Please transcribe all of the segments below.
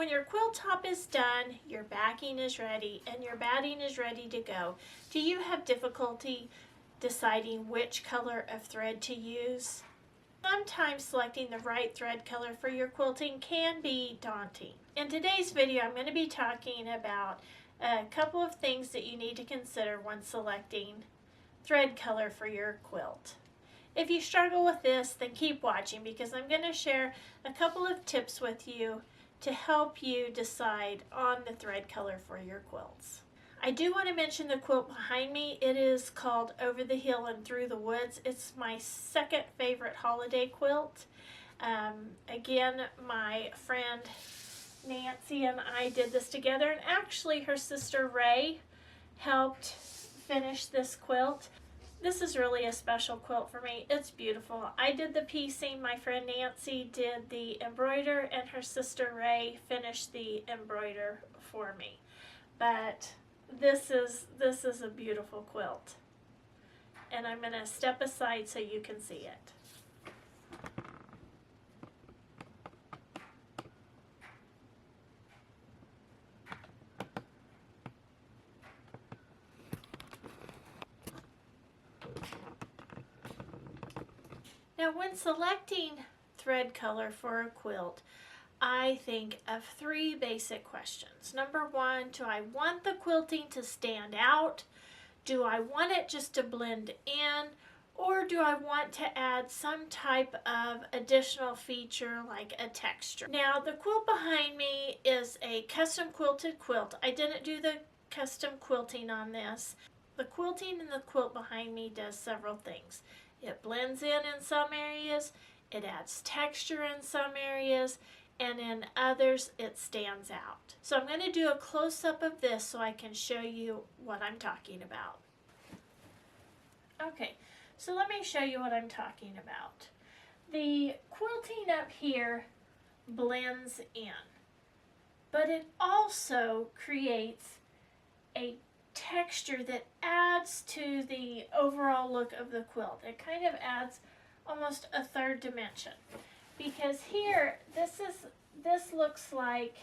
when your quilt top is done, your backing is ready, and your batting is ready to go, do you have difficulty deciding which color of thread to use? Sometimes selecting the right thread color for your quilting can be daunting. In today's video, I'm going to be talking about a couple of things that you need to consider when selecting thread color for your quilt. If you struggle with this, then keep watching because I'm going to share a couple of tips with you to help you decide on the thread color for your quilts. I do want to mention the quilt behind me. It is called Over the Hill and Through the Woods. It's my second favorite holiday quilt. Again, my friend Nancy and I did this together, and actually her sister Ray helped finish this quilt. This is really a special quilt for me. It's beautiful. I did the piecing, my friend Nancy did the embroider, and her sister Ray finished the embroider for me. But this is a beautiful quilt. And I'm going to step aside so you can see it. Now, when selecting thread color for a quilt, I think of three basic questions. Number one, do I want the quilting to stand out? Do I want it just to blend in? Or do I want to add some type of additional feature like a texture? Now, the quilt behind me is a custom quilted quilt. I didn't do the custom quilting on this. The quilting in the quilt behind me does several things. It blends in some areas, it adds texture in some areas, and in others it stands out. So I'm going to do a close-up of this so I can show you what I'm talking about. Okay, so let me show you what I'm talking about. The quilting up here blends in, but it also creates a texture that adds to the overall look of the quilt. It kind of adds almost a third dimension, because here this looks like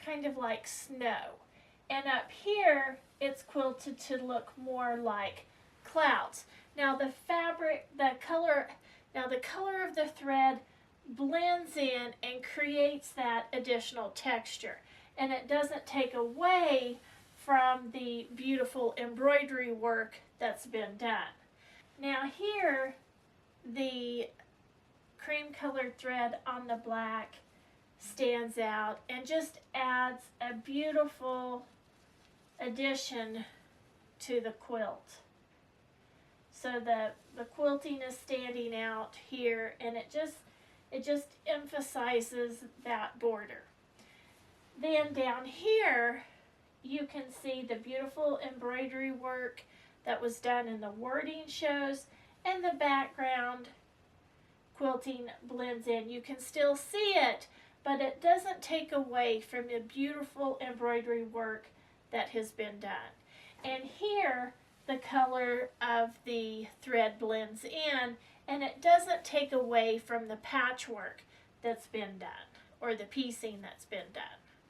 kind of like snow, and up here it's quilted to look more like clouds. Now the color of the thread blends in and creates that additional texture, and it doesn't take away from the beautiful embroidery work that's been done. Now here, the cream colored thread on the black stands out and just adds a beautiful addition to the quilt. So the quilting is standing out here, and it just emphasizes that border. Then down here, you can see the beautiful embroidery work that was done in the wording shows, and the background quilting blends in. You can still see it, but it doesn't take away from the beautiful embroidery work that has been done. And here, the color of the thread blends in, and it doesn't take away from the patchwork that's been done, or the piecing that's been done.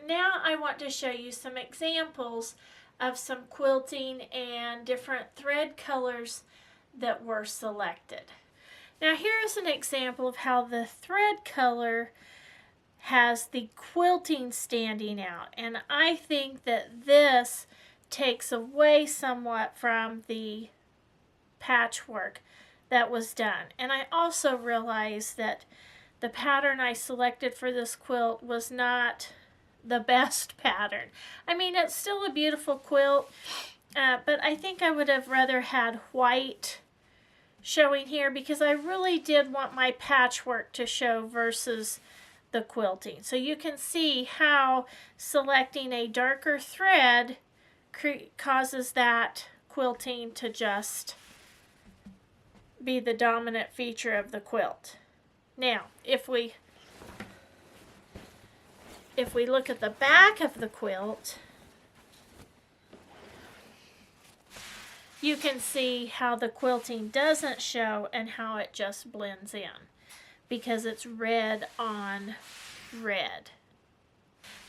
Now I want to show you some examples of some quilting and different thread colors that were selected. Now here is an example of how the thread color has the quilting standing out, and I think that this takes away somewhat from the patchwork that was done. And I also realized that the pattern I selected for this quilt was not the best pattern. I mean, it's still a beautiful quilt, but I think I would have rather had white showing here, because I really did want my patchwork to show versus the quilting. So you can see how selecting a darker thread causes that quilting to just be the dominant feature of the quilt. Now, if we look at the back of the quilt, you can see how the quilting doesn't show and how it just blends in, because it's red on red.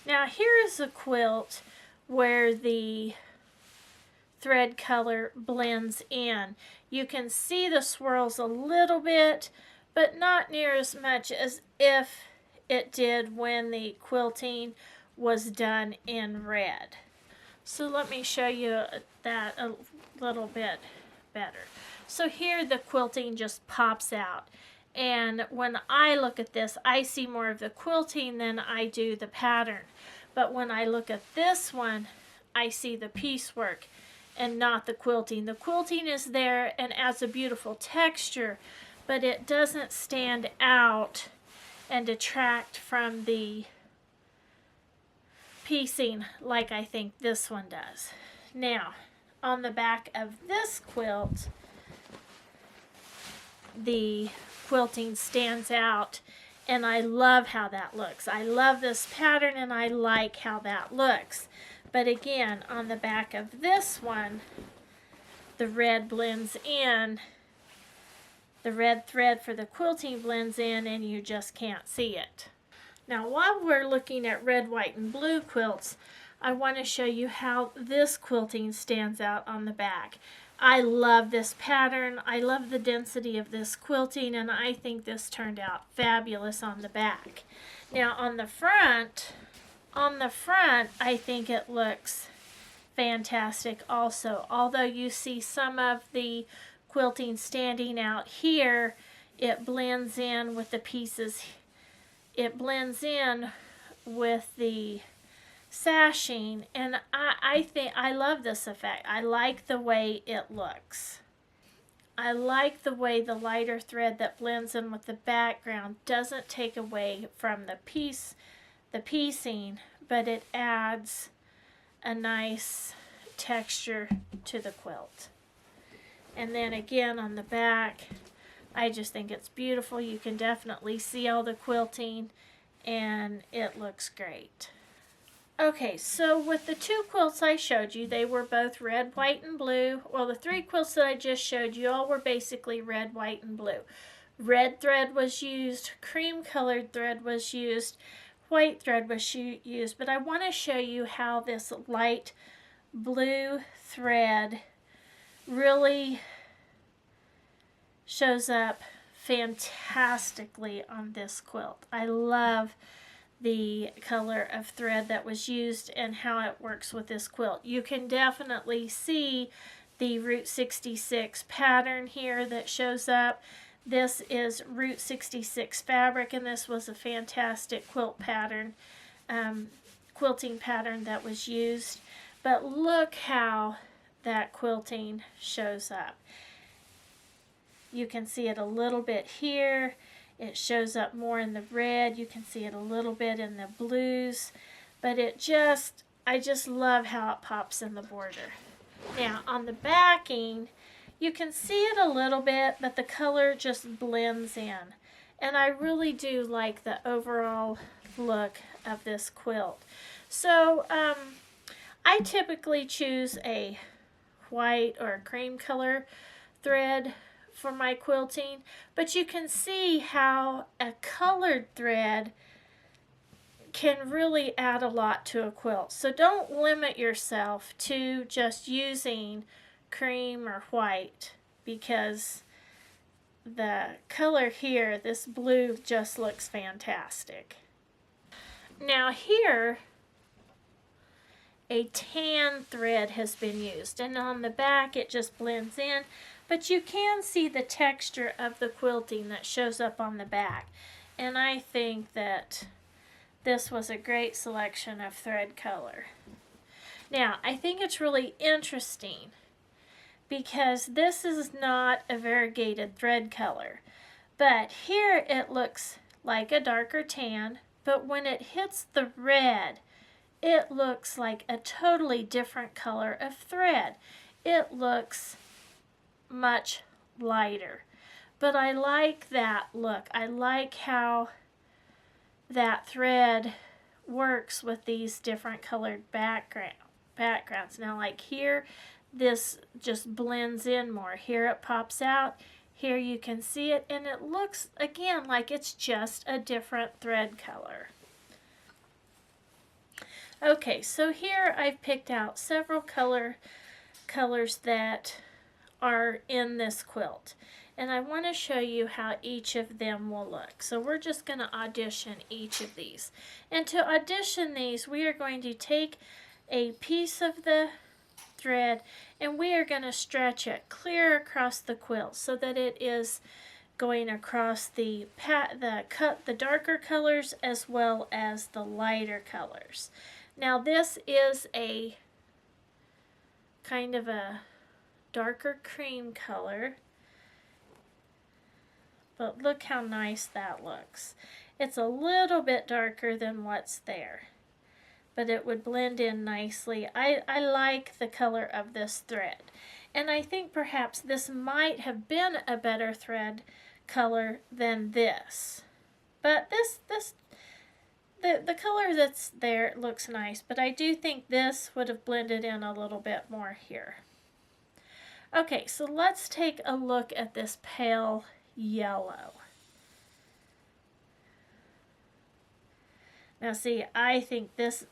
Now here is a quilt where the thread color blends in. You can see the swirls a little bit, but not near as much as if it did when the quilting was done in red. So let me show you that a little bit better. So here the quilting just pops out. And when I look at this, I see more of the quilting than I do the pattern. But when I look at this one, I see the piecework and not the quilting. The quilting is there and adds a beautiful texture, but it doesn't stand out and detract from the piecing like I think this one does. Now, on the back of this quilt, the quilting stands out, and I love how that looks. I love this pattern and I like how that looks. But again, on the back of this one, the red blends in. The red thread for the quilting blends in and you just can't see it. Now while we're looking at red, white, and blue quilts, I want to show you how this quilting stands out on the back. I love this pattern. I love the density of this quilting, and I think this turned out fabulous on the back. Now on the front, I think it looks fantastic also. Although you see some of the quilting standing out here, it blends in with the pieces. It blends in with the sashing, and I think I love this effect. I like the way it looks. I like the way the lighter thread that blends in with the background doesn't take away from the piecing, but it adds a nice texture to the quilt. And then again on the back, I just think it's beautiful. You can definitely see all the quilting and it looks great. Okay, so with the two quilts I showed you, they were both red, white, and blue. Well, the three quilts that I just showed you all were basically red, white, and blue. Red thread was used, cream colored thread was used, white thread was used, but I want to show you how this light blue thread really shows up fantastically on this quilt. I love the color of thread that was used and how it works with this quilt. You can definitely see the Route 66 pattern here that shows up. This is Route 66 fabric, and this was a fantastic quilt pattern, quilting pattern that was used. But look how that quilting shows up. You can see it a little bit here. It shows up more in the red. You can see it a little bit in the blues. But I just love how it pops in the border. Now on the backing, you can see it a little bit, but the color just blends in. And I really do like the overall look of this quilt. So I typically choose a white or a cream color thread for my quilting, but you can see how a colored thread can really add a lot to a quilt. So don't limit yourself to just using cream or white, because the color here, this blue, just looks fantastic. Now here, a tan thread has been used, and on the back it just blends in. But you can see the texture of the quilting that shows up on the back. And I think that this was a great selection of thread color. Now, I think it's really interesting because this is not a variegated thread color. But here it looks like a darker tan, but when it hits the red, it looks like a totally different color of thread. It looks much lighter, but I like that look. I like how that thread works with these different colored backgrounds. Now like here, this just blends in more. Here it pops out. Here you can see it, and it looks again like it's just a different thread color. Okay, so here I've picked out several colors that are in this quilt. And I want to show you how each of them will look. So we're just going to audition each of these. And to audition these, we are going to take a piece of the thread and we are going to stretch it clear across the quilt so that it is going across the darker colors as well as the lighter colors. Now this is a kind of a darker cream color, but look how nice that looks. It's a little bit darker than what's there, but it would blend in nicely. I like the color of this thread, and I think perhaps this might have been a better thread color than this, but the color that's there looks nice, but I do think this would have blended in a little bit more here. Okay, so let's take a look at this pale yellow. Now see, I think this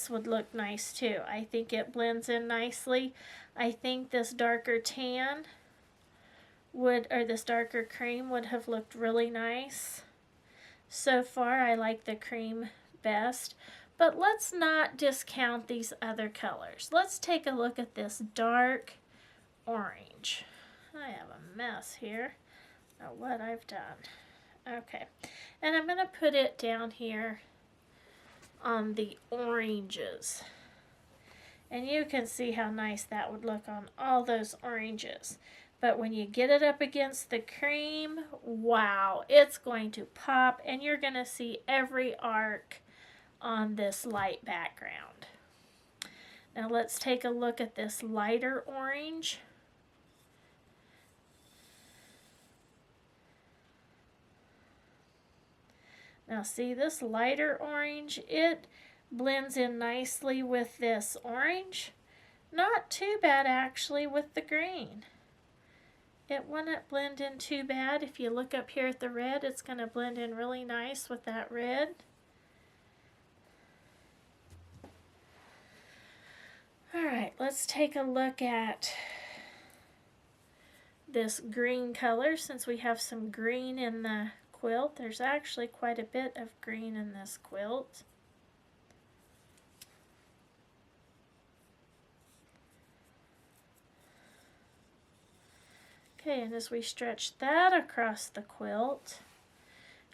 would look nice too. I think it blends in nicely. I think this darker tan this darker cream would have looked really nice. So far, I like the cream best, but let's not discount these other colors. Let's take a look at this dark orange. I have a mess here of what I've done. Okay, and I'm going to put it down here on the oranges. And you can see how nice that would look on all those oranges. But when you get it up against the cream, wow, it's going to pop and you're going to see every arc on this light background. Now let's take a look at this lighter orange. Now see this lighter orange, it blends in nicely with this orange. Not too bad actually with the green. It wouldn't blend in too bad. If you look up here at the red, it's going to blend in really nice with that red. Alright, let's take a look at this green color. Since we have some green in the quilt, there's actually quite a bit of green in this quilt. Okay, and as we stretch that across the quilt,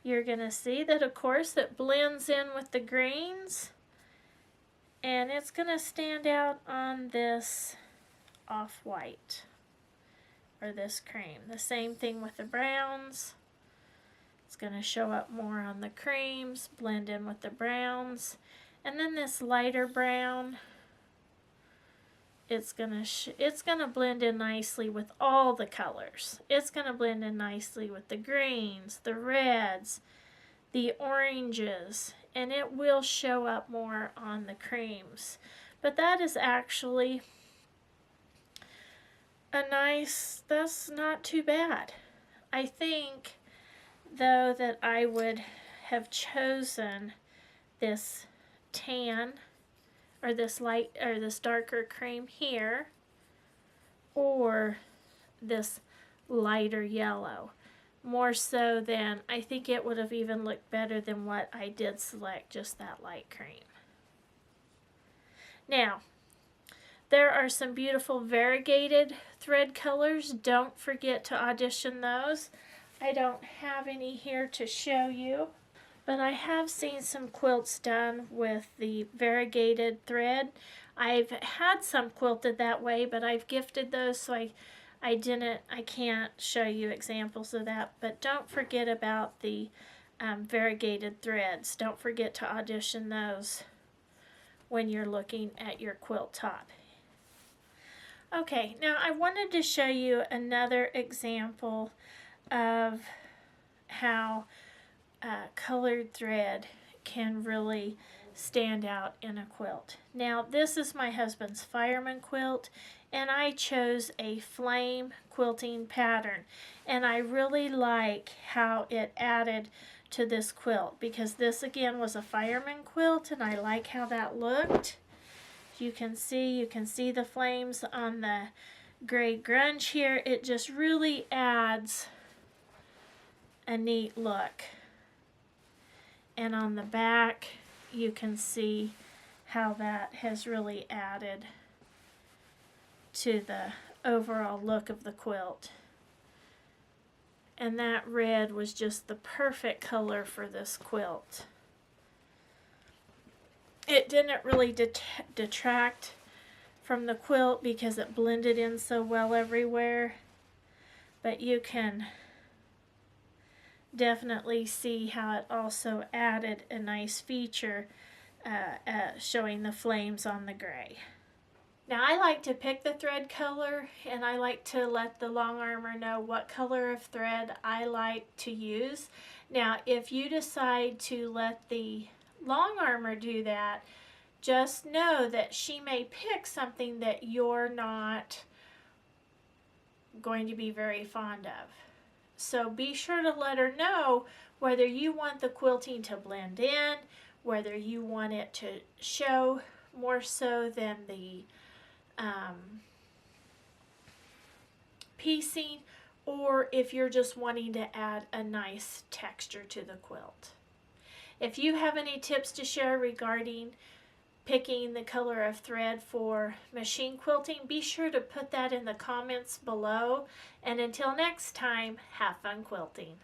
you're going to see that, of course, it blends in with the greens, and it's going to stand out on this off-white, or this cream. The same thing with the browns. It's going to show up more on the creams, blend in with the browns, and then this lighter brown, it's gonna blend in nicely with all the colors. It's gonna blend in nicely with the greens, the reds, the oranges, and it will show up more on the creams. But that is actually that's not too bad. I think though that I would have chosen this tan or this light or this darker cream here, or this lighter yellow, more so than, I think it would have even looked better than what I did select, just that light cream. Now, there are some beautiful variegated thread colors. Don't forget to audition those. I don't have any here to show you, but I have seen some quilts done with the variegated thread. I've had some quilted that way, but I've gifted those, so I can't show you examples of that. But don't forget about the variegated threads. Don't forget to audition those when you're looking at your quilt top. Okay, now I wanted to show you another example of how colored thread can really stand out in a quilt. Now this is my husband's fireman quilt, and I chose a flame quilting pattern, and I really like how it added to this quilt, because this again was a fireman quilt, and I like how that looked. You can see the flames on the gray grunge here. It just really adds a neat look. And on the back, you can see how that has really added to the overall look of the quilt. And that red was just the perfect color for this quilt. It didn't really detract from the quilt because it blended in so well everywhere, but you can definitely see how it also added a nice feature showing the flames on the gray. Now I like to pick the thread color, and I like to let the long armor know what color of thread I like to use. Now if you decide to let the long armor do that, just know that she may pick something that you're not going to be very fond of. So be sure to let her know whether you want the quilting to blend in, whether you want it to show more so than the piecing, or if you're just wanting to add a nice texture to the quilt. If you have any tips to share regarding picking the color of thread for machine quilting, be sure to put that in the comments below. And until next time, have fun quilting.